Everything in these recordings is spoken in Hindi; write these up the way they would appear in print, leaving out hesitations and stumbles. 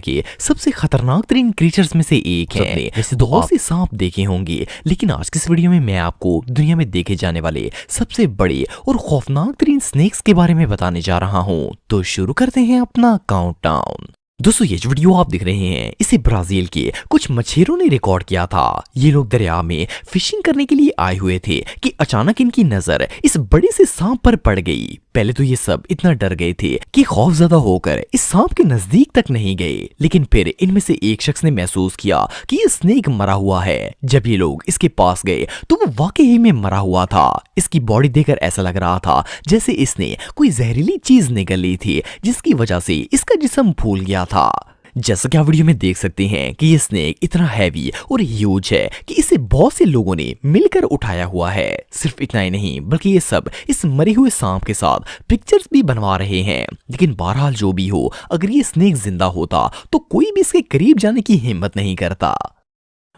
के सबसे खतरनाक तरीन क्रीचर्स में से एक है। वैसे तो बहुत से सांप देखे होंगे, लेकिन आज की इस वीडियो में मैं आपको दुनिया में देखे जाने वाले सबसे बड़े और खौफनाक तरीन स्नेक्स के बारे में बताने जा रहा हूं। तो शुरू करते हैं अपना काउंटडाउन। दोस्तों ये जो वीडियो आप देख रहे हैं इसे ब्राजील के कुछ मछेरों ने रिकॉर्ड किया था। ये लोग दरिया में फिशिंग करने के लिए आए हुए थे कि अचानक इनकी नजर इस बड़े से सांप पर पड़ गई। पहले तो ये सब इतना डर गए थे कि खौफजदा होकर इस सांप के नजदीक तक नहीं गए, लेकिन फिर इनमें से एक शख्स ने महसूस किया कि ये स्नेक मरा हुआ है। जब ये लोग इसके पास गए तो वो वाकई में मरा हुआ था। इसकी बॉडी देखकर ऐसा लग रहा था जैसे इसने कोई जहरीली चीज निगल ली थी, जिसकी वजह से इसका जिस्म फूल गया था। जैसा कि आप वीडियो में देख सकते हैं कि ये स्नेक इतना हैवी और ह्यूज है कि इसे बहुत से लोगों ने मिलकर उठाया हुआ है। सिर्फ इतना ही नहीं बल्कि ये सब इस मरे हुए सांप के साथ पिक्चर्स भी बनवा रहे हैं। लेकिन बहरहाल जो भी हो, अगर ये स्नेक जिंदा होता तो कोई भी इसके करीब जाने की हिम्मत नहीं करता।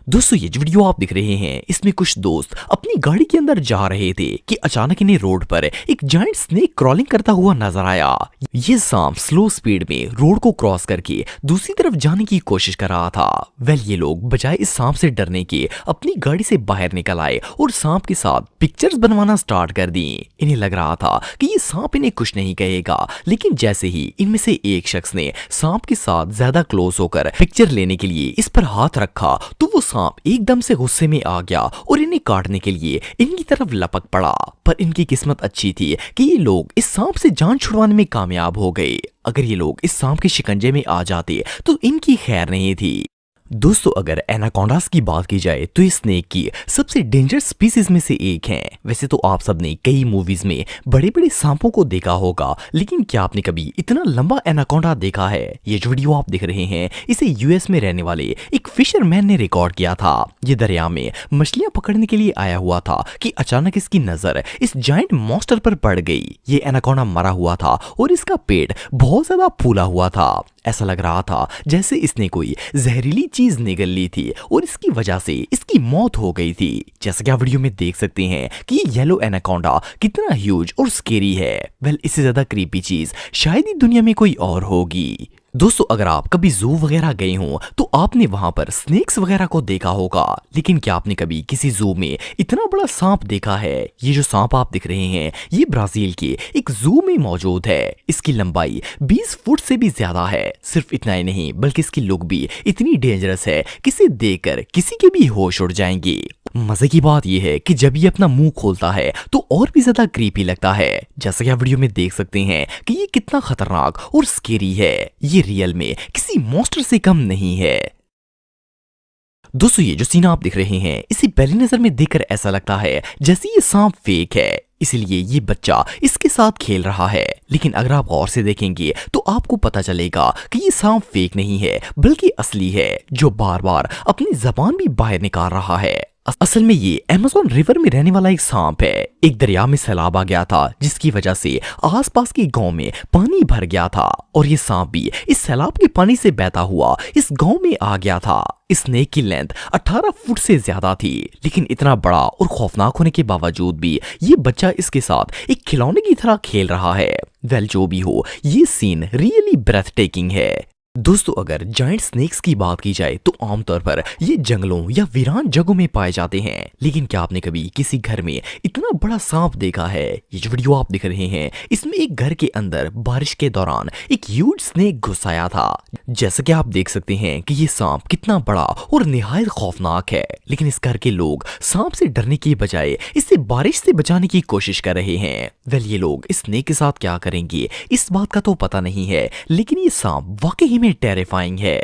दोस्तों ये जो वीडियो आप दिख रहे हैं इसमें कुछ दोस्त अपनी गाड़ी के अंदर जा रहे थे कि अचानक इन्हें रोड पर एक जायंट स्नेक क्रॉलिंग करता हुआ नजर आया। ये सांप स्लो स्पीड में रोड को क्रॉस करके दूसरी तरफ जाने की कोशिश कर रहा था। ये लोग बजाय इस सांप से डरने के अपनी गाड़ी से बाहर निकल आए और सांप के साथ पिक्चर्स बनवाना स्टार्ट कर दी। इन्हें लग रहा था कि ये सांप इन्हें कुछ नहीं कहेगा, लेकिन जैसे ही इनमें से एक शख्स ने सांप के साथ ज्यादा क्लोज होकर पिक्चर लेने के लिए इस पर हाथ रखा तो वो सांप एकदम से गुस्से में आ गया और इन्हें काटने के लिए इनकी तरफ लपक पड़ा। पर इनकी किस्मत अच्छी थी कि ये लोग इस सांप से जान छुड़वाने में कामयाब हो गए। अगर ये लोग इस सांप के शिकंजे में आ जाते तो इनकी खैर नहीं थी। दोस्तों अगर एनाकोंडास की बात की जाए तो ये स्नेक की सबसे डेंजरस स्पीसीज में से एक है। वैसे तो आप सबने कई मूवीज में बड़े बड़े सांपों को देखा होगा, लेकिन क्या आपने कभी इतना लंबा एनाकोंडा देखा है? ये जो वीडियो आप देख रहे हैं इसे यूएस में रहने वाले एक फिशरमैन ने रिकॉर्ड किया था। ये दरिया में मछलियां पकड़ने के लिए आया हुआ था कि अचानक इसकी नजर इस जायंट मॉन्स्टर पर पड़ गई। ये एनाकोंडा मरा हुआ था और इसका पेट बहुत ज्यादा फूला हुआ था। ऐसा लग रहा था जैसे इसने कोई जहरीली चीज निगल ली थी और इसकी वजह से इसकी मौत हो गई थी। जैसा कि आप वीडियो में देख सकते हैं कि ये येलो एनाकोंडा कितना ह्यूज और स्केरी है। इससे ज्यादा क्रीपी चीज शायद ही दुनिया में कोई और होगी। दोस्तों अगर आप कभी जू वगैरह गए हो तो आपने वहां पर स्नेक्स वगैरह को देखा होगा, लेकिन क्या आपने कभी किसी जू में इतना बड़ा सांप देखा है? ये जो सांप आप दिख रहे हैं ये ब्राजील के एक जू में मौजूद है। इसकी लंबाई 20 फुट से भी ज्यादा है। सिर्फ इतना ही नहीं बल्कि इसकी लुक भी इतनी डेंजरस है कि इसे देखकर किसी के भी होश उड़ जाएंगे। मजे की बात यह है कि जब ये अपना मुंह खोलता है तो और भी ज्यादा क्रीपी लगता है। जैसा कि आप वीडियो में देख सकते हैं कि ये कितना खतरनाक और स्केरी है। ये रियल में किसी मॉन्स्टर से कम नहीं है। दोस्तों ये जो सीन आप देख रहे हैं इसे पहली नजर में देखकर ऐसा लगता है जैसे ये सांप फेक है, इसलिए ये बच्चा इसके साथ खेल रहा है। लेकिन अगर आप गौर से देखेंगे तो आपको पता चलेगा कि ये सांप फेक नहीं है बल्कि असली है, जो बार बार अपनी जबान भी बाहर निकाल रहा है। असल में ये अमेज़न रिवर में रहने वाला एक सांप है। एक दरिया में सैलाब आ गया था जिसकी वजह से आसपास के गांव में पानी भर गया था और ये सांप भी इस सैलाब के पानी से बहता हुआ इस गांव में आ गया था। इस स्नेक की लेंथ 18 फुट से ज्यादा थी, लेकिन इतना बड़ा और खौफनाक होने के बावजूद भी ये बच्चा इसके साथ एक खिलौने की तरह खेल रहा है। जो भी हो ये सीन रियली ब्रेथ टेकिंग है। दोस्तों अगर जायंट स्नेक्स की बात की जाए तो आमतौर पर ये जंगलों या वीरान जगहों में पाए जाते हैं, लेकिन क्या आपने कभी किसी घर में इतना बड़ा सांप देखा है? ये जो वीडियो आप दिख रहे हैं इसमें एक घर के अंदर बारिश के दौरान एक ह्यूज स्नेक घुस आया था। जैसा कि आप देख सकते हैं कि ये सांप कितना बड़ा और निहायत खौफनाक है, लेकिन इस घर के लोग सांप से डरने की बजाय इसे बारिश से बचाने की कोशिश कर रहे हैं। ये लोग इस स्नेक के साथ क्या करेंगे इस बात का तो पता नहीं है, लेकिन ये सांप वाकई में टेरिफाइंग है।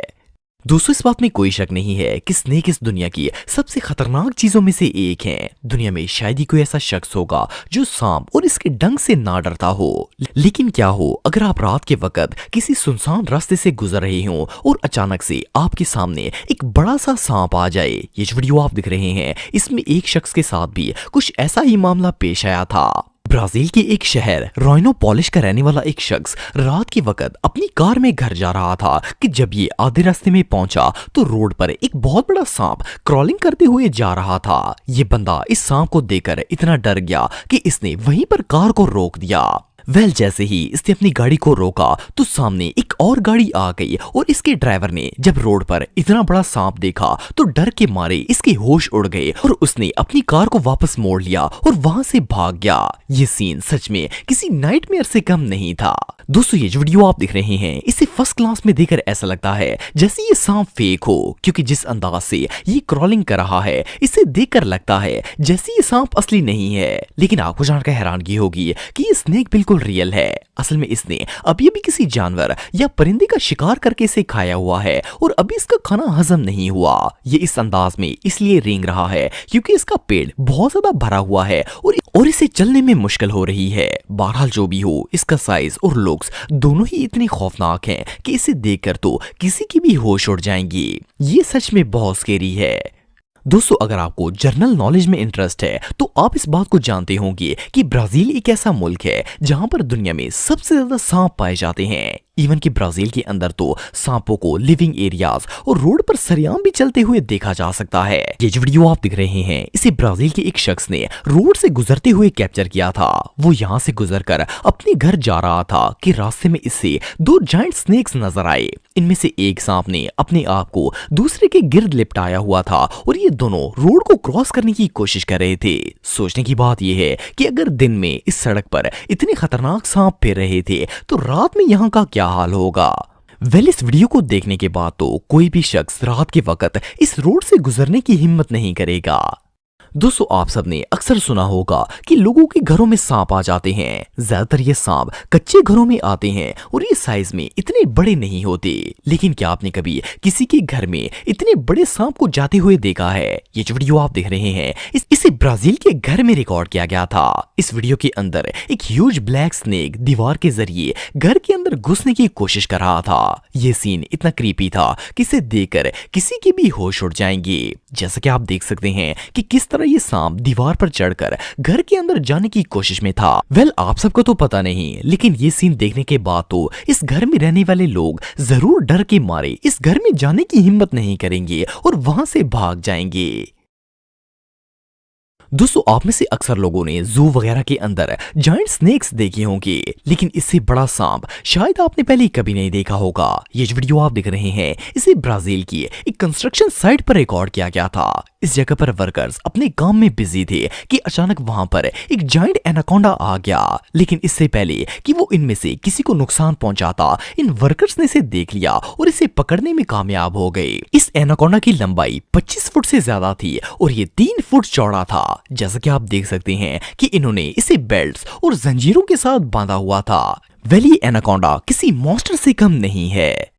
दोस्तों इस बात में कोई शक नहीं है कि स्नेक इस दुनिया की सबसे खतरनाक चीजों में से एक है। दुनिया में शायद ही कोई ऐसा शख्स होगा जो सांप और इसके डंक से ना डरता हो। लेकिन क्या हो अगर आप रात के वक्त किसी सुनसान रास्ते से गुजर रहे हो और अचानक से आपके सामने एक बड़ा सा सांप आ जाए? ये जो वीडियो आप दिख रहे हैं इसमें एक शख्स के साथ भी कुछ ऐसा ही मामला पेश आया था। ब्राजील के एक शहर रोइनोपोलिस का रहने वाला एक शख्स रात के वक्त अपनी कार में घर जा रहा था कि जब ये आधे रास्ते में पहुंचा तो रोड पर एक बहुत बड़ा सांप क्रॉलिंग करते हुए जा रहा था। ये बंदा इस सांप को देखकर इतना डर गया कि इसने वहीं पर कार को रोक दिया। वेल जैसे ही इसने अपनी गाड़ी को रोका तो सामने एक और गाड़ी आ गई और इसके ड्राइवर ने जब रोड पर इतना बड़ा सांप देखा तो डर के मारे इसके होश उड़ गए और उसने अपनी कार को वापस मोड़ लिया और वहां से भाग गया। ये सीन सच में किसी नाइटमेयर से कम नहीं था। दोस्तों ये जो वीडियो आप देख रहे हैं इसे फर्स्ट क्लास में देखकर ऐसा लगता है जैसे ये सांप फेक हो, क्योंकि जिस अंदाज से ये क्रॉलिंग कर रहा है इसे देखकर लगता है जैसे ये सांप असली नहीं है। लेकिन आपको जानकर हैरानगी होगी कि ये स्नेक बिल्कुल रियल है। असल में इसने अभी अभी किसी जानवर या परिंदे का शिकार करके इसे खाया हुआ है और अभी इसका खाना हजम नहीं हुआ। ये इस अंदाज में इसलिए रेंग रहा है क्योंकि इसका पेट बहुत ज्यादा भरा हुआ है और इसे चलने में मुश्किल हो रही है। बहरहाल जो भी हो, इसका साइज और लुक्स दोनों ही इतने खौफनाक हैं कि इसे देखकर तो किसी की भी होश उड़ जाएंगी। ये सच में बहुत स्केरी है। दोस्तों अगर आपको जनरल नॉलेज में इंटरेस्ट है तो आप इस बात को जानते होंगे कि ब्राजील एक ऐसा मुल्क है जहां पर दुनिया में सबसे ज्यादा सांप पाए जाते हैं। इवन कि ब्राजील के अंदर तो सांपों को लिविंग एरियाज और रोड पर सरेआम भी चलते हुए देखा जा सकता है। ये जो वीडियो आप देख रहे हैं इसे ब्राजील के एक शख्स ने रोड से गुजरते हुए कैप्चर किया था। वो यहाँ से गुजरकर अपने घर जा रहा था कि रास्ते में इससे दो जायंट स्नेक्स नजर आए। इनमें से एक सांप ने अपने आप को दूसरे के गिर्द लिपटाया हुआ था और ये दोनों रोड को क्रॉस करने की कोशिश कर रहे थे। सोचने की बात यह है कि अगर दिन में इस सड़क पर इतने खतरनाक सांप फिर रहे थे तो रात में यहाँ का क्या हाल होगा। वेल इस वीडियो को देखने के बाद तो कोई भी शख्स रात के वक्त इस रोड से गुजरने की हिम्मत नहीं करेगा। दोस्तों आप सबने अक्सर सुना होगा कि लोगों के घरों में सांप आ जाते हैं। ज्यादातर ये सांप कच्चे घरों में आते हैं और ये साइज में इतने बड़े नहीं होते। लेकिन क्या आपने कभी किसी के घर में इतने बड़े सांप को जाते हुए देखा है? ये जो वीडियो आप देख रहे हैं इसे ब्राजील के घर में रिकॉर्ड किया गया था। इस वीडियो के अंदर एक ह्यूज ब्लैक स्नेक दीवार के जरिए घर के अंदर घुसने की कोशिश कर रहा था। ये सीन इतना क्रीपी था कि इसे देखकर किसी की भी होश उड़ जाएंगे। जैसा कि आप देख सकते हैं कि किस तरह ये सांप दीवार पर चढ़कर घर के अंदर जाने की कोशिश में था। वेल आप सबको तो पता नहीं, लेकिन ये सीन देखने के बाद तो इस घर में रहने वाले लोग जरूर डर के मारे इस घर में जाने की हिम्मत नहीं करेंगे और वहां से भाग जाएंगे। दोस्तों आप में से अक्सर लोगों ने जू वगैरह के अंदर जायंट स्नेक्स देखे होंगे, लेकिन इससे बड़ा सांप शायद आपने पहले कभी नहीं देखा होगा। ये जो वीडियो आप देख रहे हैं इसे ब्राजील की एक कंस्ट्रक्शन साइट पर रिकॉर्ड किया गया था। इस जगह पर वर्कर्स अपने काम में बिजी थे कि अचानक वहां पर एक जायंट एनाकोंडा आ गया। लेकिन इससे पहले कि वो इनमें से किसी को नुकसान पहुंचाता, इन वर्कर्स ने इसे देख लिया और इसे पकड़ने में कामयाब हो गए। इस एनाकोंडा की लंबाई 25 फुट से ज्यादा थी और ये 3 फुट चौड़ा था। जैसा कि आप देख सकते हैं कि इन्होंने इसे बेल्ट्स और जंजीरों के साथ बांधा हुआ था। वेल ये एनाकोंडा किसी मॉन्स्टर से कम नहीं है।